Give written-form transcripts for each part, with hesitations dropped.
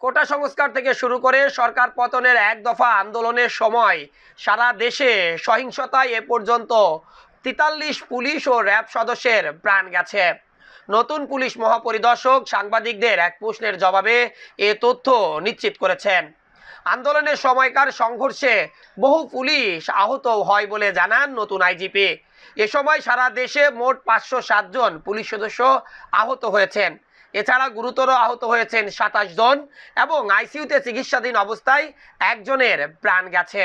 কোটা সংস্কার থেকে শুরু করে সরকার পতনের এক দফা আন্দোলনের সময় সারা দেশে সহিংসতায় এ পর্যন্ত ৪৩ পুলিশ ও র্যাব সদস্যের প্রাণ গেছে। নতুন পুলিশ মহাপরিদর্শক সাংবাদিকদের এক প্রশ্নের জবাবে এ তথ্য নিশ্চিত করেছেন। আন্দোলনের সময়কার সংঘর্ষে বহু পুলিশ আহত হয় বলে জানান নতুন আইজিপি। এ সময় সারা দেশে মোট ৫০৭ জন পুলিশ সদস্য আহত হয়েছেন। এছাড়া গুরুতর আহত হয়েছেন ২৭ জন এবং আইসিইউতে চিকিৎসাধীন অবস্থায় একজনের প্রাণ গেছে।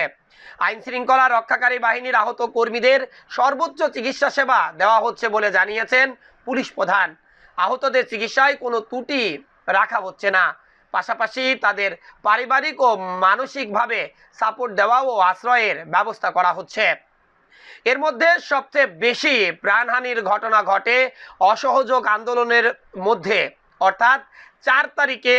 আইন শৃঙ্খলা রক্ষাকারী বাহিনীর আহত কর্মীদের সর্বোচ্চ চিকিৎসা সেবা দেওয়া হচ্ছে বলে জানিয়েছেন পুলিশ প্রধান। আহতদের চিকিৎসায় কোনো ত্রুটি রাখা হচ্ছে না, পাশাপাশি তাদের পারিবারিক ও মানসিকভাবে সাপোর্ট দেওয়া ও আশ্রয়ের ব্যবস্থা করা হচ্ছে। এর মধ্যে সবচেয়ে বেশি প্রাণহানির ঘটনা ঘটে অসহযোগ আন্দোলনের মধ্যে, অর্থাৎ ৪ তারিখে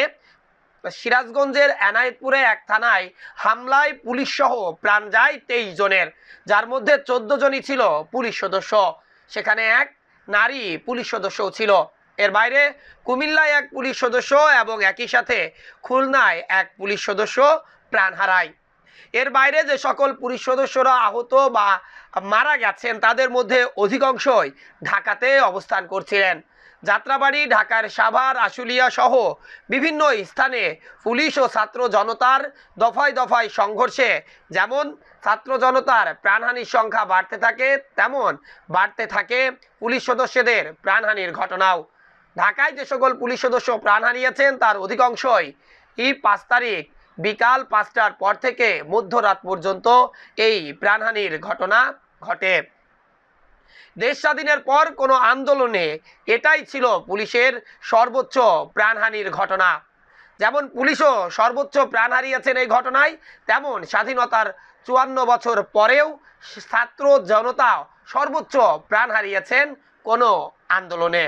সিরাজগঞ্জের এনায়েতপুরে এক থানায় হামলায় পুলিশ সহ প্রাণ যায় ২৩ জনের, যার মধ্যে ১৪ জনই ছিল পুলিশ সদস্য। সেখানে এক নারী পুলিশ সদস্যও ছিল। এর বাইরে কুমিল্লায় এক পুলিশ সদস্য এবং একই সাথে খুলনায় এক পুলিশ সদস্য প্রাণ হারায়। এর বাইরে যে সকল পুলিশ সদস্যরা আহত বা মারা গেছেন তাদের মধ্যে অধিকাংশই ঢাকাতে অবস্থান করছিলেন। যাত্রাবাড়ি, ঢাকার সাভার, আশুলিয়া সহ বিভিন্ন স্থানে পুলিশ ও ছাত্র জনতার দফায় দফায় সংঘর্ষে যেমন ছাত্র জনতার প্রাণহানির সংখ্যা বাড়তে থাকে, তেমন বাড়তে থাকে পুলিশ সদস্যদের প্রাণহানির ঘটনাও। ঢাকায় যে সকল পুলিশ সদস্য প্রাণ হারিয়েছেন তার অধিকাংশই ৫ তারিখ বিকাল ৫টার পর থেকে মধ্যরাত পর্যন্ত এই প্রাণহানির ঘটনা ঘটে। দেশ স্বাধীনের পর কোনো আন্দোলনে এটাই ছিল পুলিশের সর্বোচ্চ প্রাণহানির ঘটনা। যেমন পুলিশও সর্বোচ্চ প্রাণ হারিয়েছেন এই ঘটনায়, তেমন স্বাধীনতার ৫৪ বছর পরেও ছাত্র জনতা সর্বোচ্চ প্রাণ হারিয়েছেন কোনো আন্দোলনে।